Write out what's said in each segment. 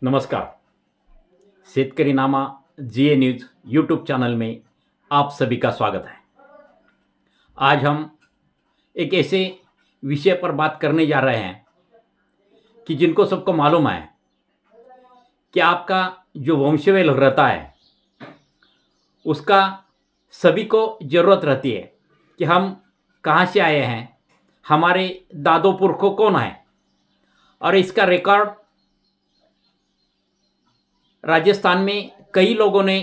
नमस्कार। शेतकरी नामा जीए न्यूज़ यूट्यूब चैनल में आप सभी का स्वागत है। आज हम एक ऐसे विषय पर बात करने जा रहे हैं कि जिनको सबको मालूम है कि आपका जो वंशावल रहता है उसका सभी को ज़रूरत रहती है कि हम कहाँ से आए हैं, हमारे दादों पुरखों कौन है। और इसका रिकॉर्ड राजस्थान में कई लोगों ने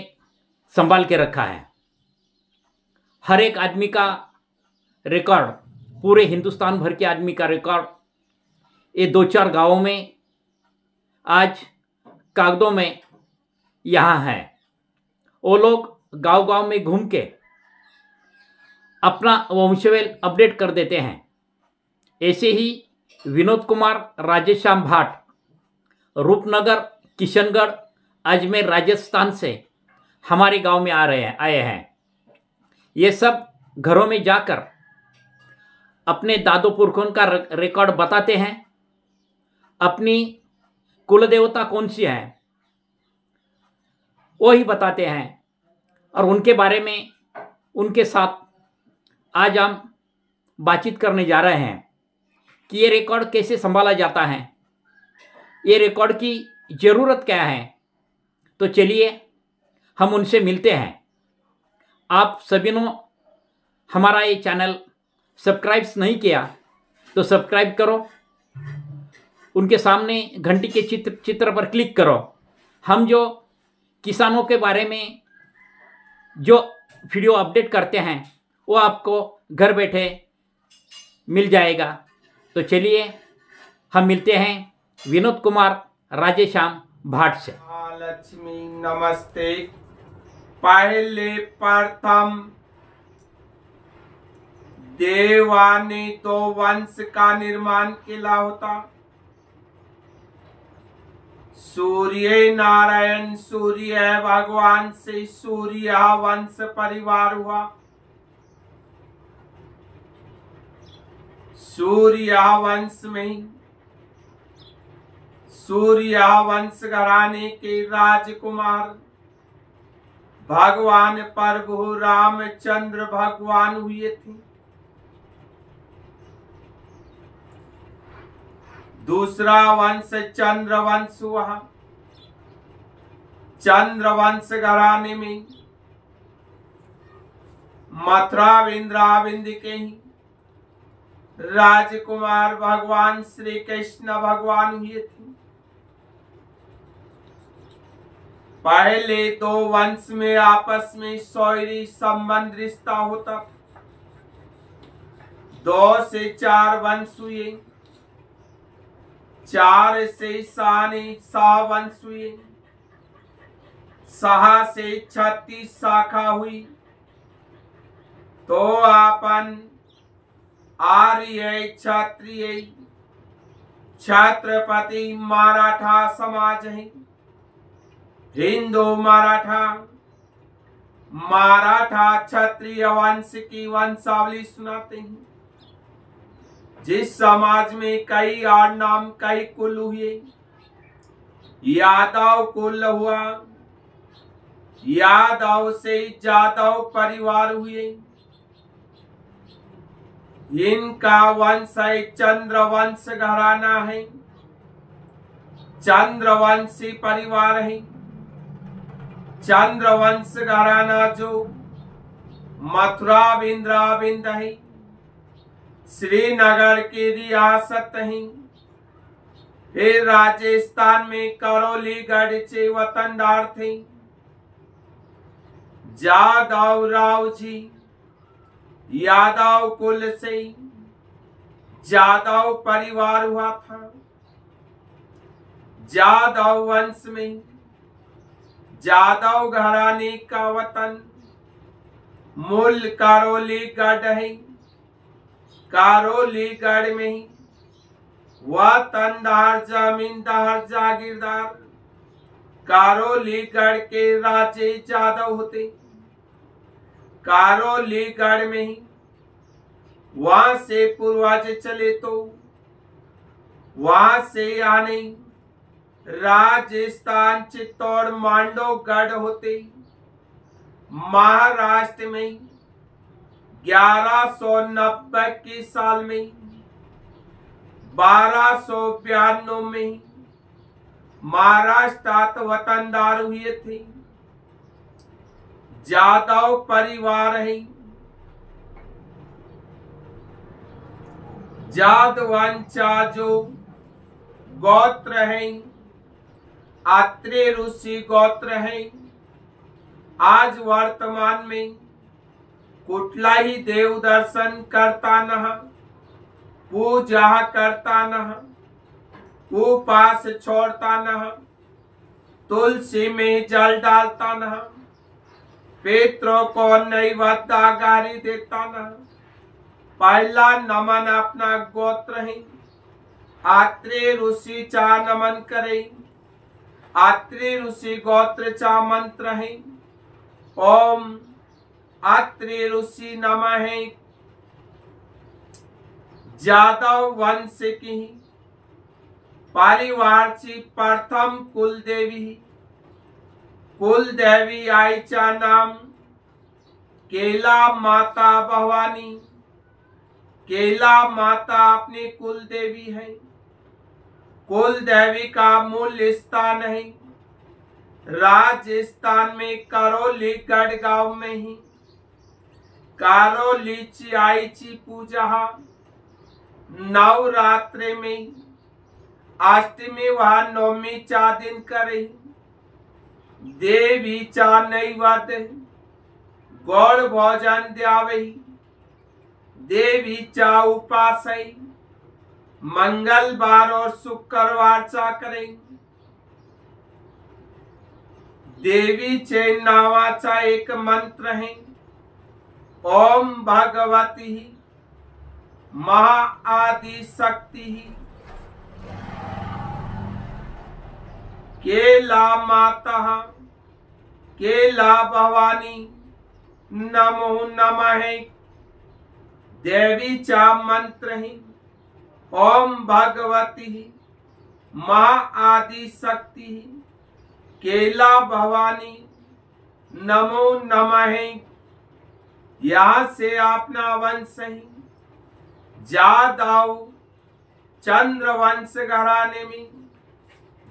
संभाल के रखा है। हर एक आदमी का रिकॉर्ड, पूरे हिंदुस्तान भर के आदमी का रिकॉर्ड ये दो चार गांवों में आज कागजों में यहाँ है। वो लोग गांव गांव में घूम के अपना वंशावल अपडेट कर देते हैं। ऐसे ही विनोद कुमार राजेश्याम भाट रूपनगर, किशनगढ़, अजमेर, राजस्थान से हमारे गांव में आए हैं। ये सब घरों में जाकर अपने दादों पुरखों का रिकॉर्ड बताते हैं। अपनी कुल देवता कौन सी है वो ही बताते हैं और उनके बारे में उनके साथ आज हम बातचीत करने जा रहे हैं कि ये रिकॉर्ड कैसे संभाला जाता है, ये रिकॉर्ड की ज़रूरत क्या है। तो चलिए हम उनसे मिलते हैं। आप सभी ने हमारा ये चैनल सब्सक्राइब नहीं किया तो सब्सक्राइब करो, उनके सामने घंटी के चित्र पर क्लिक करो। हम जो किसानों के बारे में जो वीडियो अपडेट करते हैं वो आपको घर बैठे मिल जाएगा। तो चलिए हम मिलते हैं विनोद कुमार राजेश्याम भाट से। लक्ष्मी नमस्ते। पहले प्रथम देवाने तो वंश का निर्माण किया होता। सूर्य नारायण सूर्य भगवान से सूर्य वंश परिवार हुआ। सूर्य वंश में सूर्य वंश घराने के राजकुमार भगवान प्रभु रामचंद्र भगवान हुए थे। दूसरा वंश चंद्र वंश हुआ। चंद्र वंश घराने में मथुरा वृंदावन के ही राजकुमार भगवान श्री कृष्ण भगवान हुए थे। पहले दो वंश में आपस में सौरी संबंध रिश्ता होता। 2 से 4 वंश हुए, 4 से 6 वंश हुए, 6 से 36 शाखा हुई। तो आपन आर्य क्षत्रिय छत्रपति मराठा समाज है। हिंदू मराठा क्षत्रिय वंश की वंशावली सुनाते हैं। जिस समाज में कई आडनाम, कई कुल हुए। यादव कुल हुआ, यादव से जादव परिवार हुए। इनका वंश है चंद्र वंश घराना है, चंद्रवंशी परिवार है। चंद्रवंश घराना जो मथुरा वृंदावन है, श्रीनगर की रियासत है। फिर राजस्थान में करौलीगढ़ से वतनदार थे। जादव राव जी यादव कुल से जादव परिवार हुआ था। जादव वंश में जादव घराने का वतन मूल करौलीगढ़ है। करौलीगढ़ में ही वतनदार, जमींदार, जागीरदार करौलीगढ़ के राजे जादव होते। करौलीगढ़ में ही वहां से पूर्वज चले तो वहां से आने राजस्थान चित्तौड़ मांडवगढ़ होते महाराष्ट्र में 1190 के साल में 1292 में महाराष्ट्र वतनदार हुए थे। जादव परिवार है। जादवंशा जो गोत्र है, आत्रेय ऋषि गोत्र है। आज वर्तमान में कुठलाही देव दर्शन करता न, पूजा करता न, उपास छोड़ता न, तुलसी में जल डालता न, पितरों को नैवेद्य गारी देता न। पहला नमन अपना गोत्र है। आत्रेय ऋषि चा नमन करे। आत्रेय ऋषि गोत्र चा मंत्र है ओम आत्रेय ऋषि नमः है। जादव वंश की परिवार ची प्रथम कुलदेवी आईचा नाम केला माता भवानी। केला माता अपनी कुलदेवी है। कुलदेवी का मूल स्थान है राजस्थान में करौली गढ़गांव में ही। करौलीची आईची पूजा नवरात्रि में अष्टमी व नवमी चा दिन करे। देवी चा नैवेद्य गौड़ भोजन द्यावे। देवी चा उपास मंगलवार और शुक्रवार चा करें। देवी चे नावाचा एक मंत्र है ओम भगवती महाआदि शक्ति केला माता केला भवानी नमो नमः। देवी चा मंत्र है ओम भगवती महाआदि शक्ति केला भवानी नमो नमः। यहाँ से अपना वंश है जादव चंद्रवंश घराने में।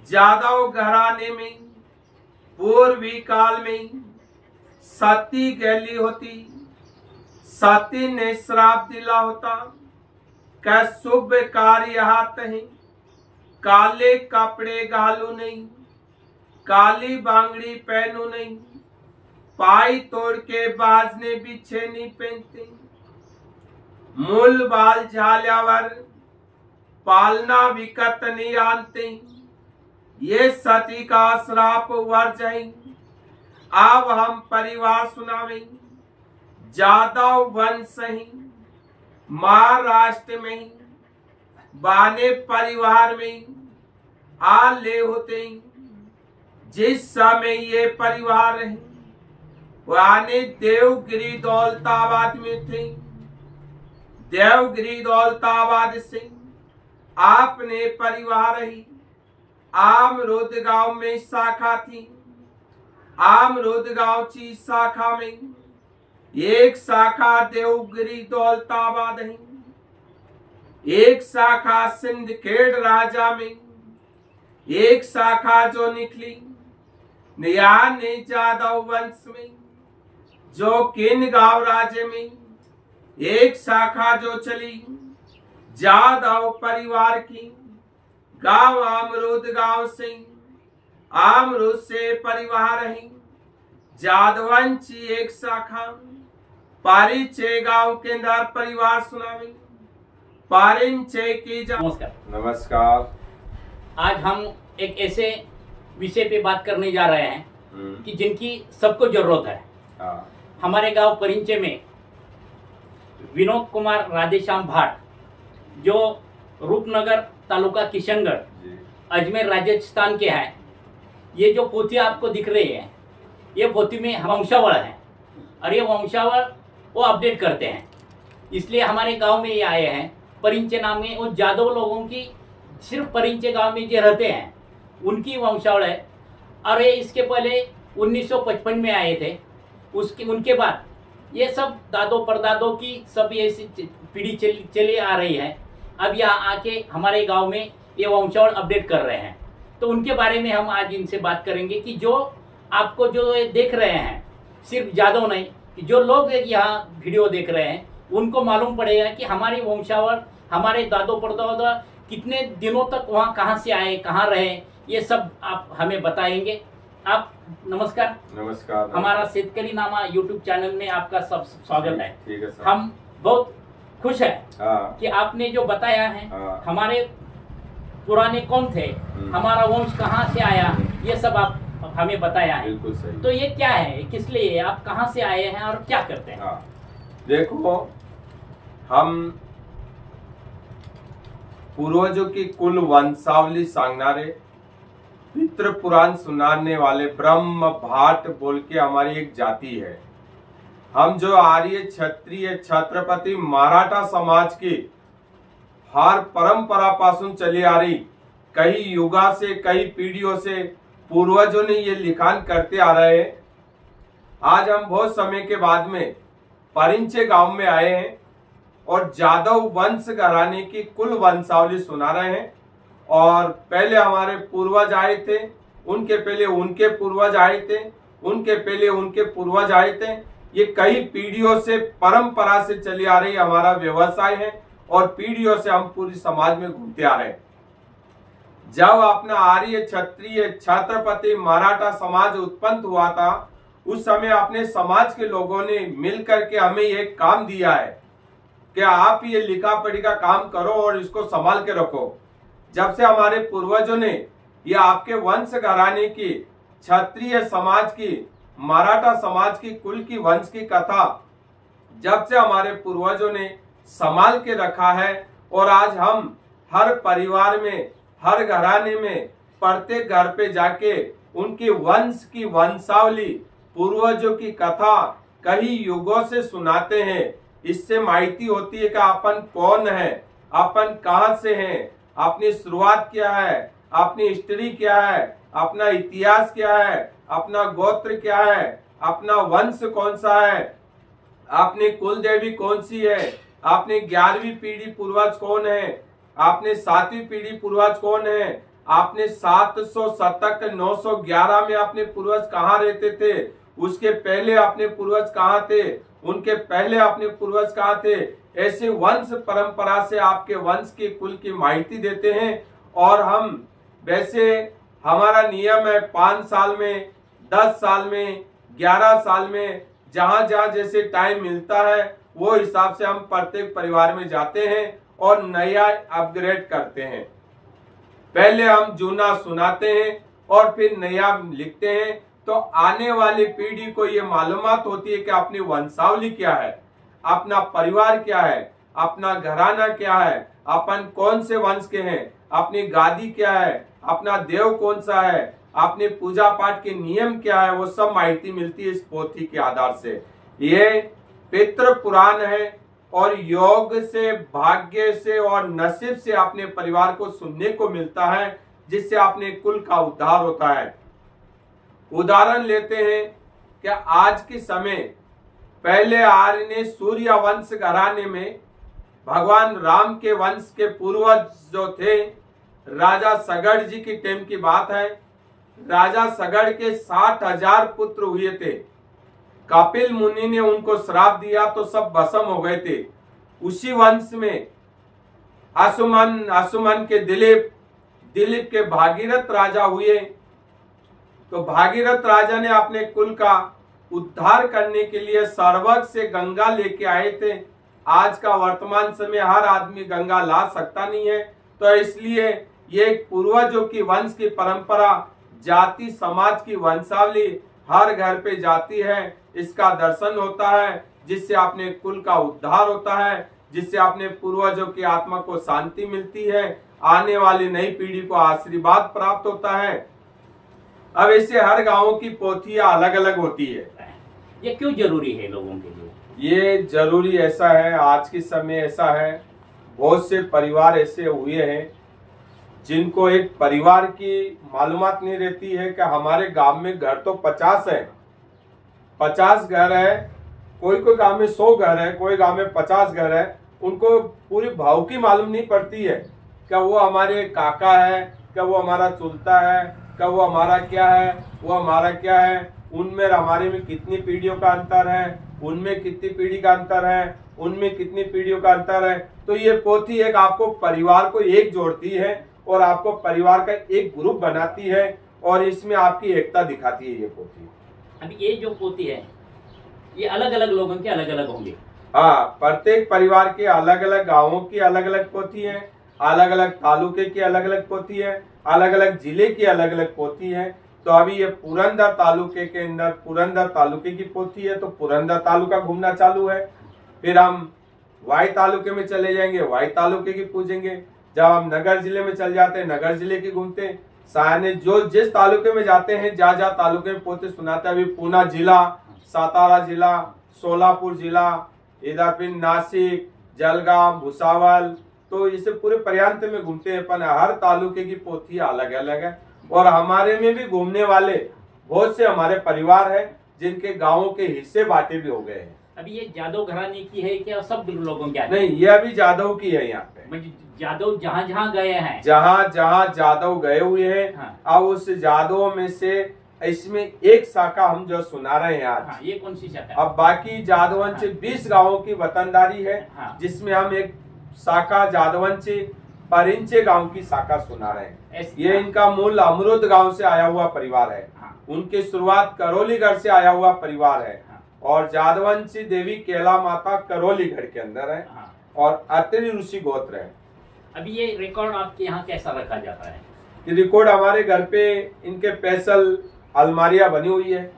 जादव घराने में पूर्वी काल में सती गली होती। सती ने श्राप दिला होता क्या शुभ कार्य हाथ है काले कपड़े घालू नहीं, काली बांगड़ी पहनू नहीं, पाई तोड़ के बाजने पीछे नहीं पहनते, मूल बाल झाल्यावर पालना विकत नहीं आनते। ये सती का श्राप वर्ज है। अब हम परिवार सुनावे। जादव वंश ही महाराष्ट्र में बाने परिवार में आले होते। जिस समय ये परिवार है वाने देवगिरी दौलताबाद में थे। देवगिरी दौलताबाद से आपने परिवार ही आमरोद गांव में शाखा थी। आमरोद गांव की शाखा में एक शाखा देवगिरी दौलताबाद है। एक शाखा सिंधखेड़ राजा में। एक शाखा जो निकली नियाने जादव वंश में जो किन गांव राज्य में। एक शाखा जो चली जादव परिवार की गांव आमरूद गांव से। आमरूद से परिवार है जादवंशी एक शाखा। पारिचे गांव के अंदर परिवार सुनावे। पारिंचे की नमस्कार। नमस्कार। आज हम एक ऐसे विषय पे बात करने जा रहे हैं कि जिनकी सबको जरूरत है। हमारे गांव परिंचे में विनोद कुमार राधेश्याम भाट जो रूपनगर तालुका किशनगढ़ अजमेर राजस्थान के हैं। ये जो पोथी आपको दिख रही है ये पोथी में वंशावल है और ये वंशावल वो अपडेट करते हैं। इसलिए हमारे गांव में ये आए हैं। परिंचे नाम में उन जादव लोगों की सिर्फ परिंचे गांव में जो रहते हैं उनकी वंशावल है। और ये इसके पहले 1955 में आए थे। उनके बाद ये सब दादों परदादों की सब ये पीढ़ी चली आ रही है। अब यहाँ आके हमारे गांव में ये वंशावल अपडेट कर रहे हैं। तो उनके बारे में हम आज इनसे बात करेंगे कि जो आपको जो ये देख रहे हैं, सिर्फ जादव नहीं, कि जो लोग यहाँ वीडियो देख रहे हैं उनको मालूम पड़ेगा कि हमारी वंशावल, हमारे दादों परदादा कितने दिनों तक वहाँ कहाँ से आए, कहाँ रहे, ये सब आप हमें बताएंगे। आप नमस्कार। नमस्कार। हमारा शेतकरी नामा यूट्यूब चैनल में आपका सब स्वागत है। ठीक है सर। हम बहुत खुश हैं कि आपने जो बताया है, हमारे पुराने कौन थे, हमारा वंश कहाँ से आया, ये सब आप हमें बताया है। बिल्कुल सही। तो ये क्या है, किस लिए, आप कहाँ से आए हैं और क्या करते हैं? देखो, हम पूर्वजों की कुल वंशावली सांगनारे, पितृ पुराण सुनाने वाले ब्रह्म भाट बोल के हमारी एक जाति है। हम जो आर्य क्षत्रिय छत्रपति मराठा समाज की हर परंपरा पासून चली आ रही, कई युगा से, कई पीढ़ियों से पूर्वजों ने ये लिखान करते आ रहे हैं। आज हम बहुत समय के बाद में परिंचे गांव में आए हैं और जादव वंश घराने की कुल वंशावली सुना रहे हैं। और पहले हमारे पूर्वज आए थे, उनके पहले उनके पूर्वज आए थे, उनके पहले उनके पूर्वज आए थे। ये कई पीढ़ियों से परंपरा से चली आ रही हमारा व्यवसाय है और पीढ़ियों से हम पूरी समाज में घूमते आ रहे हैं। जब अपना आर्य क्षत्रिय छत्रपति मराठा समाज उत्पन्न हुआ था, उस समय अपने समाज के लोगों ने मिलकर के हमें एक काम दिया है कि आप ये लिखा पढ़ी का काम करो और इसको संभाल के रखो। जब से हमारे पूर्वजों ने ये आपके वंश घराने की, क्षत्रिय समाज की, मराठा समाज की, कुल की वंश की कथा जब से हमारे पूर्वजों ने संभाल के रखा है, और आज हम हर परिवार में, हर घराने में, प्रत्येक घर पे जाके उनकी वंश की वंशावली, पूर्वजों की कथा कई युगों से सुनाते हैं। इससे माहिती होती है कि अपन कौन है, अपन कहां से हैं, अपनी शुरुआत क्या है, अपनी हिस्ट्री क्या है, अपना इतिहास क्या है, अपना गोत्र क्या है, अपना वंश कौन सा है, अपनी कुल देवी कौन सी है, आपने 11वीं पीढ़ी पूर्वज कौन है, आपने 7वीं पीढ़ी पूर्वज कौन है, आपने 700 शतक 911 में अपने पूर्वज कहाँ रहते थे, उसके पहले अपने पूर्वज कहाँ थे, उनके पहले अपने पूर्वज कहाँ थे। ऐसे वंश परंपरा से आपके वंश की, कुल की माहिती देते हैं। और हम वैसे हमारा नियम है 5 साल में, 10 साल में, 11 साल में, जहां जहां जैसे टाइम मिलता है वो हिसाब से हम प्रत्येक परिवार में जाते हैं और नया अपग्रेड करते हैं। पहले हम जूना सुनाते हैं और फिर नया लिखते हैं, तो आने वाली पीढ़ी को ये मालूमात होती है कि अपनी वंशावली क्या है, अपना परिवार क्या है, अपना घराना क्या है, अपन कौन से वंश के हैं, अपनी गादी क्या है, अपना देव कौन सा है, अपने पूजा पाठ के नियम क्या है, वो सब माहिती मिलती है इस पोथी के आधार से। ये पितृ पुराण है और योग से, भाग्य से और नसीब से अपने परिवार को सुनने को मिलता है, जिससे अपने कुल का उद्धार होता है। उदाहरण लेते हैं कि आज के समय, पहले आर्य ने सूर्य वंश घराने में भगवान राम के वंश के पूर्वज जो थे, राजा सगड़ जी की टाइम की बात है। राजा सगड़ के 60,000 पुत्र हुए थे। कपिल मुनि ने उनको श्राप दिया तो सब भस्म हो गए थे। उसी वंश में असुमन के दिलीप के भागीरथ राजा हुए। तो भागीरथ राजा ने अपने कुल का उद्धार करने के लिए सर्वग से गंगा लेके आए थे। आज का वर्तमान समय हर आदमी गंगा ला सकता नहीं है, तो इसलिए ये पूर्वजों की वंश की परंपरा, जाति समाज की वंशावली हर घर पे जाती है, इसका दर्शन होता है, जिससे अपने कुल का उद्धार होता है, जिससे अपने पूर्वजों की आत्मा को शांति मिलती है, आने वाली नई पीढ़ी को आशीर्वाद प्राप्त होता है। अब ऐसे हर गांवों की पोथियां अलग अलग होती है। ये क्यों जरूरी है लोगों के लिए? ये जरूरी ऐसा है, आज के समय ऐसा है, बहुत से परिवार ऐसे हुए हैं जिनको एक परिवार की मालूमात नहीं रहती है कि हमारे गांव में घर तो 50 है, 50 घर है, कोई कोई गांव में 100 घर है, कोई गांव में 50 घर है, उनको पूरी भाव की मालूम नहीं पड़ती है। क्या वो हमारे काका है, क्या वो हमारा चुलता है, क्या वो हमारा क्या है, वो हमारा क्या है, उनमें हमारे में कितनी पीढ़ियों का अंतर है, उनमें कितनी पीढ़ी का अंतर है, उनमें कितनी पीढ़ियों का अंतर है। तो ये पोथी एक आपको परिवार को एक जोड़ती है और आपको परिवार का एक ग्रुप बनाती है और इसमें आपकी एकता दिखाती है ये पोथी। अभी ये जो पोथी है ये अलग अलग लोगों के अलग अलग होंगे। हाँ, प्रत्येक परिवार के अलग अलग गांवों की अलग अलग पोथी है, अलग अलग तालुके की अलग अलग पोथी है, अलग अलग जिले की अलग अलग पोथी है। तो अभी ये पुरंदर तालुके के अंदर पुरंदर तालुके की पोथी है, तो पुरंदर तालुका घूमना चालू है। फिर हम वाई तालुके में चले जाएंगे, वाई तालुके की पूजेंगे। जब हम नगर जिले में चल जाते हैं, नगर जिले की घूमते हैं। साने जो जिस तालुके में जाते हैं, जहाँ जहाँ तालुके में पोथी सुनाते हैं। अभी पूना जिला, सातारा जिला, सोलापुर जिला, इधर फिर नासिक, जलगांव, भुसावल, तो इसे पूरे पर्यांत में घूमते हैं। पर हर तालुके की पोथी अलग अलग है और हमारे में भी घूमने वाले बहुत से हमारे परिवार है जिनके गांवों के हिस्से बांटे भी हो गए हैं। अभी ये जादव घराने की है क्या सब लोगों की? नहीं, ये अभी जादव की है। यहाँ पे जादव जहाँ जहाँ गए हैं, जहाँ जहाँ जादव गए हुए हैं। हाँ। अब उस जादवों में से इसमें एक शाखा हम जो सुना रहे हैं आज। हाँ, ये कौन सी शाखा? अब बाकी जादवंशी 20 गांवों की वतनदारी है। हाँ। जिसमें हम एक शाखा जादवंशी परिंचे गांव की शाखा सुना रहे हैं। ये इनका मूल अमरुद गांव से आया हुआ परिवार है। हाँ। उनकी शुरुआत करौलीगढ़ से आया हुआ परिवार है। हाँ। और जादवंशी देवी केला माता करौलीगढ़ के अंदर है। हाँ। और अत्रि ऋषि गोत्र है। अभी ये रिकॉर्ड आपके यहाँ कैसा रखा जाता है? ये रिकॉर्ड हमारे घर पे इनके स्पेशल अलमारियां बनी हुई है।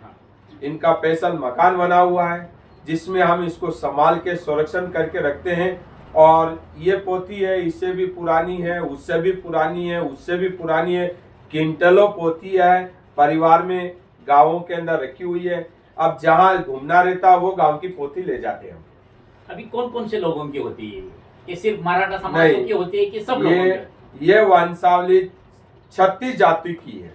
इनका स्पेशल मकान बना हुआ है जिसमें हम इसको संभाल के संरक्षण करके रखते हैं। और ये पोथी है, इससे भी पुरानी है, उससे भी पुरानी है, उससे भी पुरानी है। किंटलों पोथी है, परिवार में गांवों के अंदर रखी हुई है। अब जहाँ घूमना रहता है वो गांव की पोथी ले जाते हैं। अभी कौन कौन से लोगों की होती है ये? सिर्फ मराठा समाज की होती है कि सब लोगों की? ये वंशावली 36 जाति की है।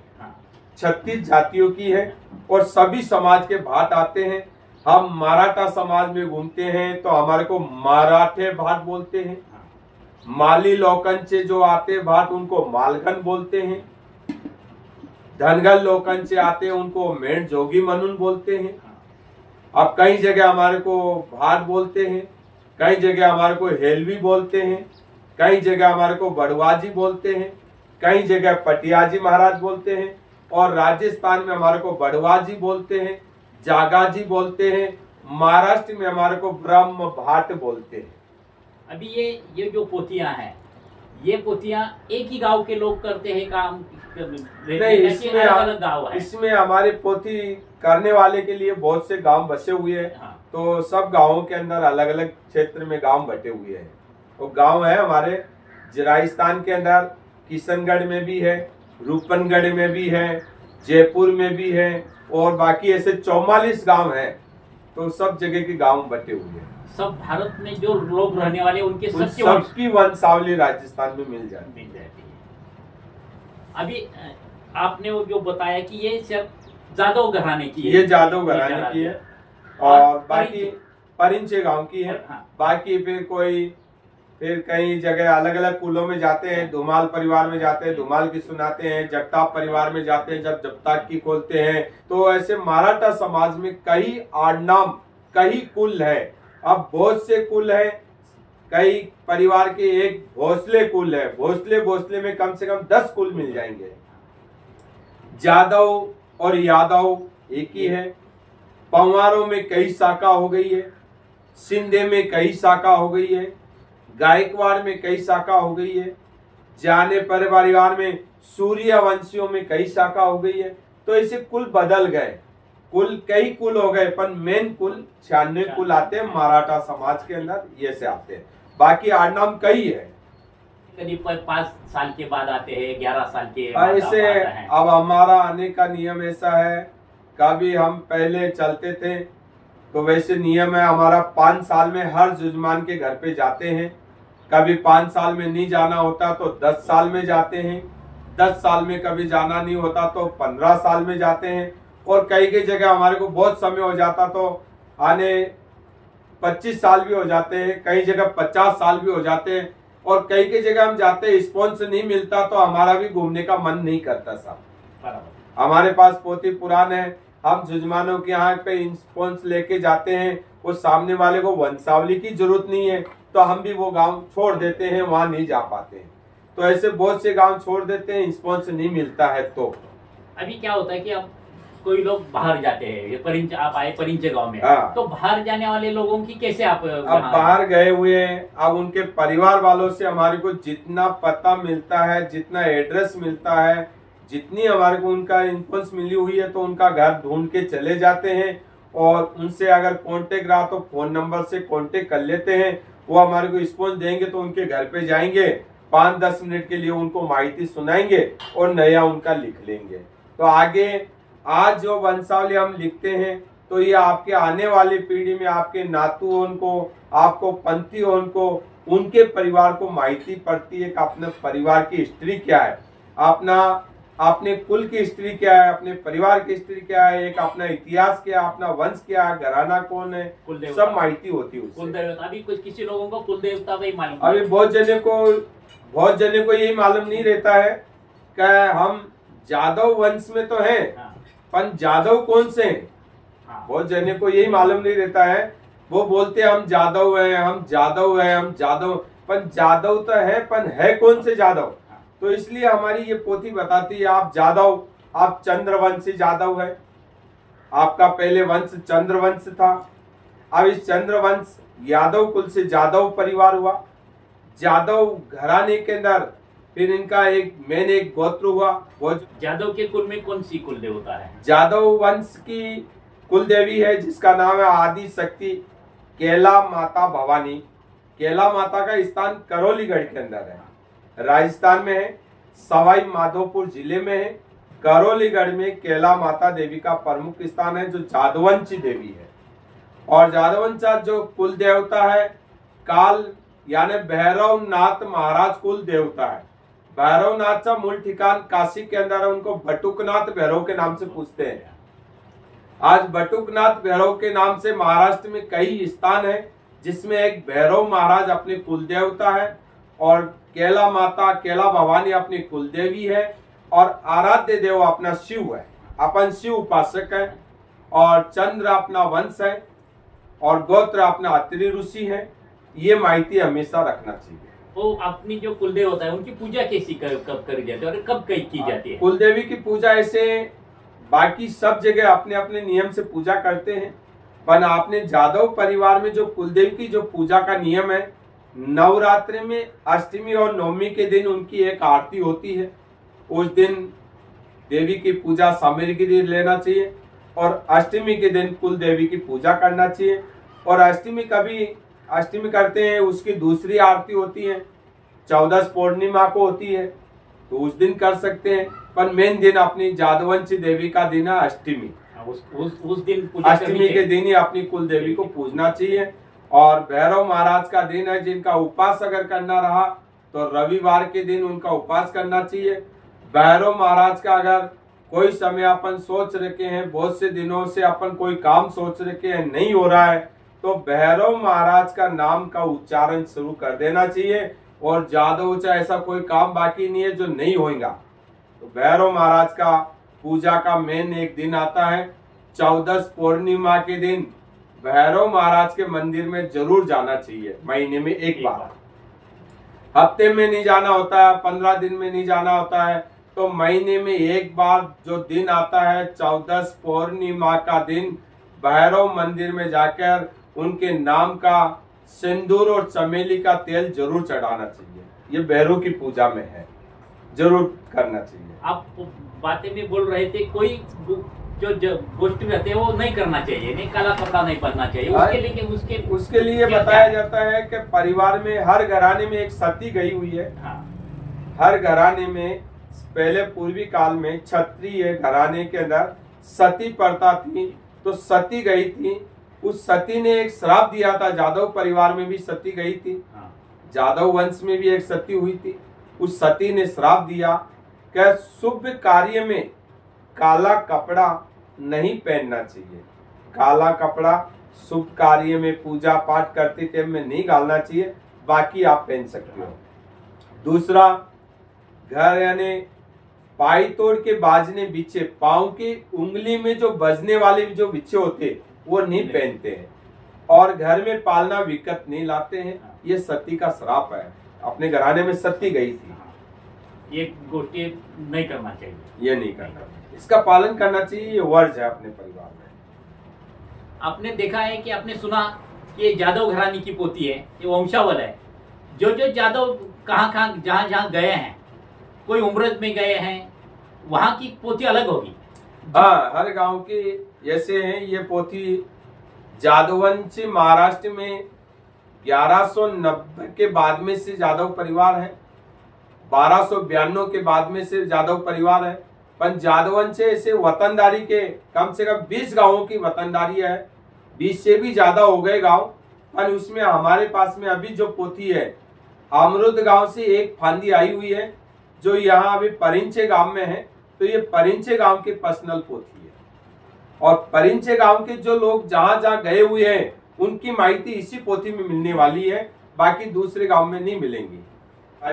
36 जातियों की है और सभी समाज के भाट आते हैं। हम मराठा समाज में घूमते हैं तो हमारे को मराठे भाट बोलते हैं। माली लोकन से जो आते भाट उनको मालगन बोलते हैं। धनगल लोकन से आते उनको मेण जोगी मनुन बोलते हैं। अब कई जगह हमारे को भाट बोलते हैं, कई जगह हमारे को हेलवी बोलते हैं, कई जगह हमारे को बड़वाजी बोलते हैं, कई जगह पटियाजी महाराज बोलते हैं और राजस्थान में हमारे को बड़वाजी बोलते हैं, जागाजी बोलते हैं। महाराष्ट्र में हमारे को ब्रह्म भाट बोलते हैं। अभी ये जो पोथियां हैं, ये पोथियां एक ही गांव के लोग करते हैं काम? नहीं, इसमें हमारे पोथी करने वाले के लिए बहुत से गांव बसे हुए हैं। हाँ। तो सब गांवों के अंदर अलग अलग क्षेत्र में गांव बटे हुए हैं। तो गांव है हमारे राजस्थान के अंदर, किशनगढ़ में भी है, रूपनगढ़ में भी है, जयपुर में भी है और बाकी ऐसे 44 गांव हैं। तो सब जगह के गांव बटे हुए हैं। सब भारत में जो लोग रहने वाले उनके सबकी वंशावली राजस्थान में मिल जाती है। अभी आपने वो जो बताया कि ये सिर्फ जादव घराने की है, ये जादव घराने की है और बाकी परिंचे गांव की है। हाँ। बाकी फिर कई जगह अलग अलग कुलों में जाते हैं। धुमाल परिवार में जाते हैं, धुमाल की सुनाते हैं। जगताप परिवार में जाते हैं, जब जगताप की खोलते हैं। तो ऐसे मराठा समाज में कई आडनाम, कई कुल है। अब बहुत से कुल है, कई परिवार के एक भोसले कुल है। भोसले में कम से कम 10 कुल मिल जाएंगे। जादव और यादव एक ही है। पंवारों में कई शाखा हो गई है, सिंधे में कई शाखा हो गई है, गायकवाड़ में कई शाखा हो गई है, जाने परिवार में सूर्यवंशियों में कई शाखा हो गई है। तो ऐसे कुल बदल गए, कई कुल हो गए, पर मेन कुल 96 कुल आते हैं मराठा समाज के अंदर, ये से आते हैं। बाकी आडनाम कई है। करीब 5 साल के बाद आते हैं, 11 साल के ऐसे। अब हमारा आने का नियम ऐसा है, कभी हम पहले चलते थे तो वैसे नियम है हमारा 5 साल में हर जजमान के घर पे जाते हैं कभी 5 साल में नहीं जाना होता तो 10 साल में जाते हैं, 10 साल में कभी जाना नहीं होता तो 15 साल में जाते हैं, और कई कई जगह हमारे को बहुत समय हो जाता तो आने 25 साल भी हो जाते हैं, कई जगह 50 साल भी हो जाते हैं, और कई कई जगह हम जाते हैं स्पॉन्स नहीं मिलता तो हमारा भी घूमने का मन नहीं करता साहब। हमारे पास पोथी पुराण है, हम जजमानों के यहाँ पे स्पॉन्स लेके जाते हैं, वो सामने वाले को वंशावली की जरूरत नहीं है तो हम भी वो गांव छोड़ देते हैं, वहां नहीं जा पाते हैं। तो ऐसे बहुत से गांव छोड़ देते हैं, स्पॉन्स नहीं मिलता है। तो अभी क्या होता है कि अब कोई लोग बाहर जाते हैं, ये परिंच आप आए परिंचे गांव में, हाँ। तो बाहर जाने वाले लोगों की कैसे आप अब बाहर गए हुए हैं, अब उनके परिवार वालों से हमारे को जितना पता मिलता है, जितना एड्रेस मिलता है, जितनी हमारे को उनका इन्फॉर्मेशन मिली हुई है तो उनका घर ढूंढ के चले जाते हैं, और उनसे अगर कांटेक्ट रहा तो फोन नंबर से कांटेक्ट कर लेते हैं। वो हमारे को स्पॉन्स देंगे तो उनके घर पे जाएंगे, 5-10 मिनट के लिए उनको माहिती सुनाएंगे और नया उनका लिख लेंगे। तो आगे आज जो वंशावली हम लिखते हैं तो ये आपके आने वाली पीढ़ी में आपके नातुओं को, आपको पंथियों को, उनके परिवार को माहिती पड़ती है कि अपने परिवार की हिस्ट्री क्या है, अपने कुल की हिस्ट्री क्या है, अपने परिवार की हिस्ट्री क्या है, एक अपना इतिहास क्या है, अपना वंश क्या है, घराना कौन है, सब माहिती होती है उससे। कुलदेवता अभी कुछ किसी लोगों को कुलदेवता भी मालूम, अभी बहुत जने को यही मालूम नहीं रहता है कि हम जादव वंश में तो हैं, पर जादव कौन से हैं। बहुत जने को यही मालूम नहीं रहता है, वो बोलते हैं हम जादव हैं, हम जादव हैं, हम जादव, पर जादव तो है, पर है कौन से जादव। तो इसलिए हमारी ये पोथी बताती है आप जादव, आप चंद्रवंशी जादव है, आपका पहले वंश चंद्रवंश था। अब इस चंद्रवंश यादव कुल से जादव परिवार हुआ, जादव घराने के अंदर फिर इनका एक गोत्र हुआ। वो जादव के कुल में कौन सी कुल देवता है? जादव वंश की कुल देवी है जिसका नाम है आदि शक्ति केला माता भवानी। केला माता का स्थान करौलीगढ़ के अंदर है, राजस्थान में है, सवाई माधोपुर जिले में है। करौलीगढ़ में केला माता देवी का प्रमुख स्थान है जो जादवंशी देवी है। और जादवंशा जो कुल देवता है काल यानी भैरव नाथ महाराज कुल देवता है। भैरव नाथ का मूल ठिकान काशी के अंदर है, उनको बटुकनाथ भैरव के नाम से पूछते हैं। आज बटुकनाथ भैरव के नाम से महाराष्ट्र में कई स्थान है जिसमें एक भैरव महाराज अपने कुल देवता है, और केला माता केला भवानी अपनी कुल देवी है, और आराध्य देव अपना शिव है, अपन शिव उपासक है, और चंद्र अपना वंश है, और गोत्र अपना अत्रि ऋषि है। ये माहिती हमेशा रखना चाहिए। वो अपनी जो कुलदेव होता है उनकी पूजा कैसी कब करी जाती है और कब की जाती है? कुलदेवी की पूजा ऐसे बाकी सब जगह अपने अपने नियम से पूजा करते हैं, पर आपने जादव परिवार में जो कुलदेवी की जो पूजा का नियम है, नवरात्रि में अष्टमी और नवमी के दिन उनकी एक आरती होती है। उस दिन देवी की पूजा सामग्री लेना चाहिए, और अष्टमी के दिन कुल देवी की पूजा करना चाहिए। और अष्टमी करते हैं, उसकी दूसरी आरती होती है 14 पूर्णिमा को होती है, तो उस दिन कर सकते हैं। पर मेन दिन अपनी जादवंशी देवी का दिन है अष्टमी। उस दिन अष्टमी के दिन ही अपनी कुल देवी को पूजना चाहिए। और भैरव महाराज का दिन है जिनका उपवास अगर करना रहा तो रविवार के दिन उनका उपवास करना चाहिए। भैरव महाराज का अगर कोई समय अपन सोच रखे हैं, बहुत से दिनों से अपन कोई काम सोच रखे हैं, नहीं हो रहा है, तो भैरव महाराज का नाम का उच्चारण शुरू कर देना चाहिए। और जादव चाहे ऐसा कोई काम बाकी नहीं है जो नहीं होगा। तो भैरव महाराज का पूजा का मेन एक दिन आता है 14 पूर्णिमा के दिन भैरव महाराज के मंदिर में जरूर जाना चाहिए, महीने में एक बार। हफ्ते में नहीं जाना होता है, 15 दिन में नहीं जाना होता है, तो महीने में एक बार जो दिन आता है 14 पूर्णिमा का दिन, भैरव मंदिर में जाकर उनके नाम का सिंदूर और चमेली का तेल जरूर चढ़ाना चाहिए। ये भैरव की पूजा में है, जरूर करना चाहिए। आप बातें भी बोल रहे थे, कोई जो गोष्ठी रहते हैं वो नहीं करना चाहिए, नहीं काला कपड़ा नहीं पहनना चाहिए। उसके लिए बताया जाता है कि परिवार में हर घराने में एक सती गई हुई है। हाँ। हर घराने में पहले पूर्वी काल में क्षत्रिय घराने के अंदर सती प्रथा थी, तो सती गई थी। उस सती ने एक श्राप दिया था, जादव परिवार में भी सती गई थी। हाँ। जादव वंश में भी एक सती हुई थी। उस सती ने श्राप दिया कि शुभ कार्य में काला कपड़ा नहीं पहनना चाहिए। काला कपड़ा शुभ कार्य में पूजा पाठ करते टाइम में नहीं डालना चाहिए, बाकी आप पहन सकते हो। दूसरा, घर यानी पाई तोड़ के बाजने बिच्छे, पाँव की उंगली में जो बजने वाले जो बिच्छे होते वो नहीं पहनते हैं, और घर में पालना विकट नहीं लाते हैं। ये सती का श्राप है। अपने घराने में सती गई थी, ये गोष्ठी नहीं करना चाहिए, ये नहीं करना, इसका पालन करना चाहिए। ये वर्ज है अपने परिवार में। आपने देखा है कि आपने सुना कि ये जादव घराने की पोती है, ये वंशावल है। जो जो जादव कहाँ जहाँ गए हैं, कोई उम्रज में गए हैं, वहाँ की पोथी अलग होगी। हाँ, हर गांव की जैसे हैं ये पोथी। जादववंशी महाराष्ट्र में 1190 के बाद में से जादव परिवार है, 1292 के बाद में से जादव परिवार है। पर जादववंश ऐसे वतनदारी के कम से कम 20 गांवों की वतनदारी है, 20 से भी ज्यादा हो गए गांव। पर उसमें हमारे पास में अभी जो पोथी है, अमरुद गांव से एक फांदी आई हुई है, जो यहाँ अभी परिंचे गांव में है। तो ये परिंचे गांव की पर्सनल पोथी है, और परिंचे गांव के जो लोग जहां जहां गए हुए हैं उनकी माहिती इसी पोथी में मिलने वाली है, बाकी दूसरे गांव में नहीं मिलेंगी।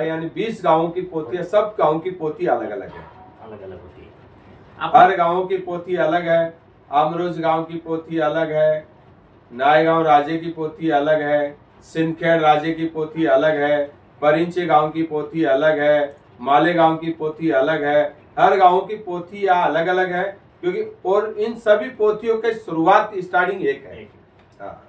यानी 20 गांवों की पोथी है, सब गांव की पोथी अलग अलग है, अलग अलग होती है। हर गांव की पोथी अलग है। अमरोज गांव की पोथी अलग है, नायगांव राजे की पोथी अलग है, सिंदखेड़ राजे की पोथी अलग है, परिंचे गांव की पोथी अलग है, मालेगांव की पोथी अलग है। हर गांव की पोथी यहाँ अलग अलग है, क्योंकि और इन सभी पोथियों के शुरुआत स्टार्टिंग एक है।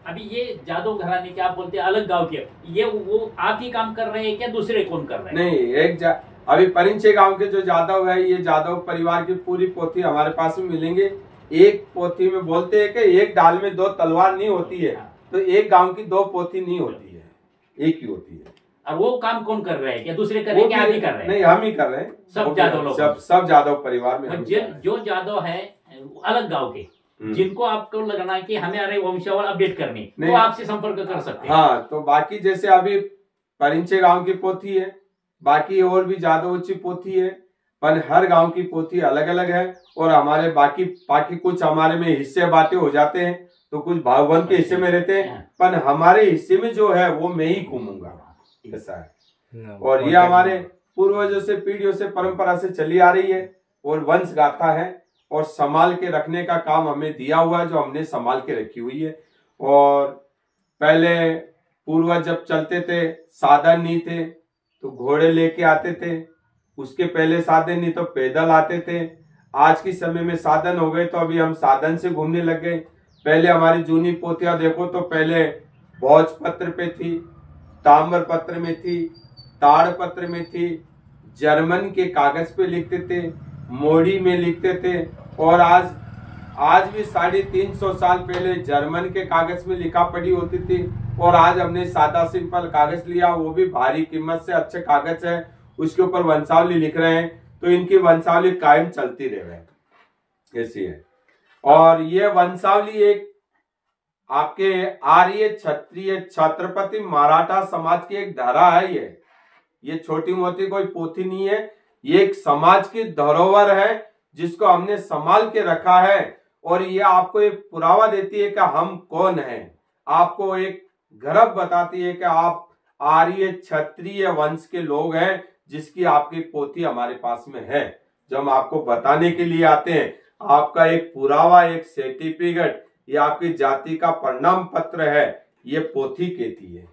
अभी ये जादव घराने के आप बोलते हैं अलग गांव के, ये वो आप ही काम कर रहे हैं क्या, दूसरे कौन कर रहे हैं? नहीं, अभी परिंचे गांव के जो जादव है, ये जादव परिवार की पूरी पोथी हमारे पास में मिलेंगे। एक पोथी में बोलते हैं कि एक डाल में दो तलवार नहीं होती है, तो एक गांव की दो पोथी नहीं होती है, एक ही होती है। और वो काम कौन कर रहे हैं, क्या दूसरे कर रहे हैं, क्या आप ही कर रहे हैं? नहीं, हम ही कर रहे हैं। सब जादव लोग, सब जादव परिवार में। जो जादव है अलग गांव के, जिनको आपको लगना है कि हमें अरे वंशावल अपडेट करनी, तो आपसे संपर्क कर सकते हैं। हाँ, तो बाकी जैसे अभी परिंचे गांव की पोथी है, बाकी और भी जादवोची पोथी है, पर हर गांव की पोथी अलग अलग है। और हमारे बाकी कुछ हमारे में हिस्से बांटे हो जाते हैं, तो कुछ भागवंत के हिस्से में रहते हैं, पर हमारे हिस्से में जो है वो मैं ही घूमूंगा, ऐसा है। और ये हमारे पूर्वजों से, पीढ़ियों से, परंपरा से चली आ रही है, और वंश गाथा है, और संभाल के रखने का काम हमें दिया हुआ है, जो हमने संभाल के रखी हुई है। और पहले पूर्वज जब चलते थे, साधन नहीं थे तो घोड़े लेके आते थे, उसके पहले साधन नहीं तो पैदल आते थे। आज के समय में साधन हो गए, तो अभी हम साधन से घूमने लग गए। पहले हमारी जूनी पोथियां देखो तो पहले भोजपत्र पे थी, ताम्र पत्र में थी, ताड़ पत्र में थी, जर्मन के कागज पे लिखते थे, मोड़ी में लिखते थे। और आज भी 350 साल पहले जर्मन के कागज में लिखा पढ़ी होती थी, और आज हमने सादा सिंपल कागज लिया, वो भी भारी कीमत से अच्छे कागज है, उसके ऊपर वंशावली लिख रहे हैं, तो इनकी वंशावली कायम चलती रहे, ऐसी है। और ये वंशावली एक आपके आर्य क्षत्रिय छत्रपति मराठा समाज की एक धारा है। ये छोटी मोटी कोई पोथी नहीं है, ये एक समाज की धरोहर है, जिसको हमने संभाल के रखा है। और ये आपको एक पुरावा देती है कि हम कौन हैं, आपको एक गर्व बताती है कि आप आर्य क्षत्रिय वंश के लोग हैं, जिसकी आपकी पोथी हमारे पास में है, जो हम आपको बताने के लिए आते हैं। आपका एक पुरावा, एक सर्टिफिकेट, ये आपकी जाति का प्रमाण पत्र है, ये पोथी कहती है।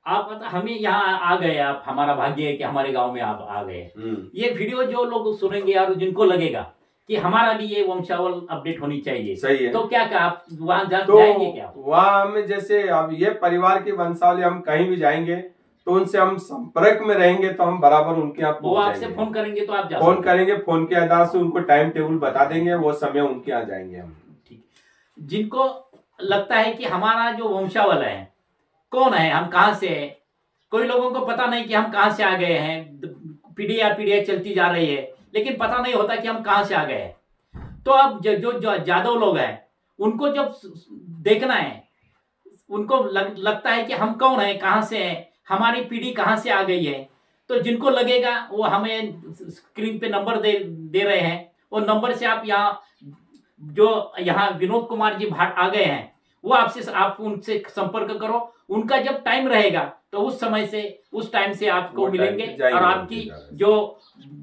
आप हमें यहाँ आ गए, आप हमारा भाग्य है कि हमारे गांव में आप आ गए। ये वीडियो जो लोग सुनेंगे और जिनको लगेगा कि हमारा भी ये वंशावल अपडेट होनी चाहिए, सही है, तो क्या आप वहाँ जाएंगे क्या? वहाँ हमें जैसे अब ये परिवार की वंशावली, हम कहीं भी जाएंगे तो उनसे हम संपर्क में रहेंगे, तो हम बराबर उनके यहाँ वो आपसे फोन करेंगे, तो आप फोन करेंगे, फोन के आधार से उनको टाइम टेबल बता देंगे, वो समय उनके यहाँ जाएंगे हम। ठीक। जिनको लगता है कि हमारा जो वंशावल है कौन है, हम कहाँ से है, कोई लोगों को पता नहीं कि हम कहाँ से आ गए हैं, पीढ़ियाँ चलती जा रही है, लेकिन पता नहीं होता कि हम कहाँ से आ गए हैं। तो अब जो जादव लोग हैं, उनको जब देखना है, उनको लगता है कि हम कौन है, कहाँ से हैं, हमारी पीढ़ी कहाँ से आ गई है। तो जिनको लगेगा वो हमें स्क्रीन पे नंबर दे रहे हैं, वो नंबर से आप यहाँ विनोद कुमार जी भाट आ गए हैं, वो आप उनसे संपर्क करो। उनका जब टाइम रहेगा तो उस टाइम से आपको मिलेंगे और आपकी जो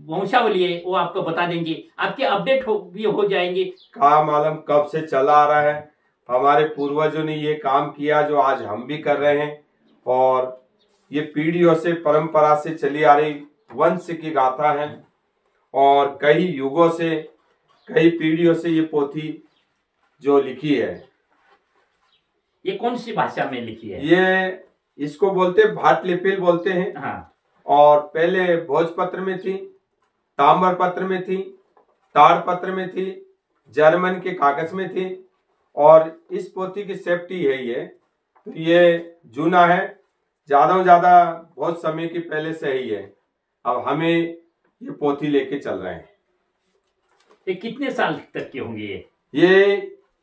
वंशावली है वो आपको बता देंगे, आपके अपडेट भी हो जाएंगे। काम मालूम कब से चला आ रहा है, हमारे पूर्वजों ने ये काम किया जो आज हम भी कर रहे हैं, और ये पीढ़ियों से परंपरा से चली आ रही वंश की गाथा है, और कई युगों से कई पीढ़ियों से ये पोथी जो लिखी है। ये कौन सी भाषा में लिखी है? ये इसको बोलते भाट लिपिल बोलते हैं। हाँ। और पहले भोजपत्र में थी, ताम्र पत्र में थी, ताड़पत्र में थी, जर्मन के कागज में थी, और इस पोथी की सेफ्टी है ये जूना है, ज्यादा बहुत समय की पहले से ही है। अब हमें ये पोथी लेके चल रहे हैं। ये कितने साल तक की होंगी?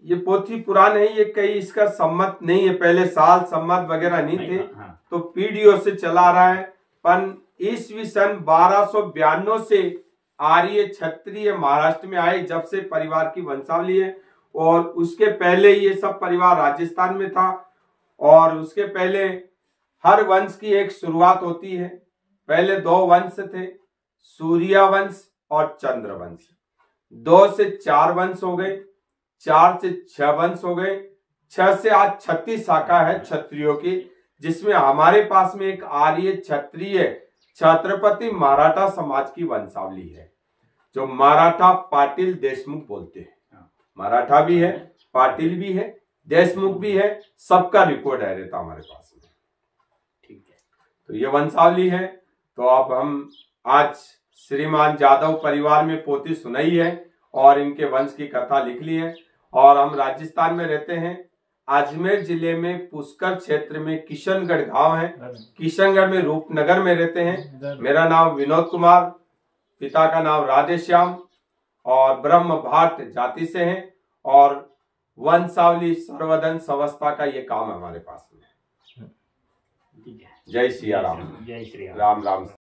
ये पोथी पुरानी है, ये कई इसका सम्मत नहीं है, पहले साल सम्मत वगैरह नहीं थे। हाँ। तो पीढ़ियों से चला आ रहा है। पर ईस्वी सन 1292 से आर्य क्षत्रिय महाराष्ट्र में आए, जब से परिवार की वंशावली है। और उसके पहले ये सब परिवार राजस्थान में था, और उसके पहले हर वंश की एक शुरुआत होती है। पहले 2 वंश थे, सूर्य वंश और चंद्र वंश। 2 से 4 वंश हो गए, 4 से 6 वंश हो गए, 6 से आज 36 शाखा है क्षत्रियों की, जिसमें हमारे पास में एक आर्य क्षत्रिय छत्रपति मराठा समाज की वंशावली है, जो मराठा पाटिल देशमुख बोलते हैं। मराठा भी है, पाटिल भी है, देशमुख भी है, सबका रिकॉर्ड है रहता हमारे पास में। ठीक है, तो ये वंशावली है। तो अब हम आज श्रीमान जादव परिवार में पोथी सुनाई है और इनके वंश की कथा लिख ली है। और हम राजस्थान में रहते हैं, अजमेर जिले में पुष्कर क्षेत्र में किशनगढ़ गांव है, किशनगढ़ में रूपनगर में रहते हैं। मेरा नाम विनोद कुमार, पिता का नाम राधेश्याम, और ब्रह्म भाट जाति से हैं, और वंशावली सर्वधन सवस्था का ये काम है हमारे पास में। जय सिया राम। जय श्री राम। राम राम।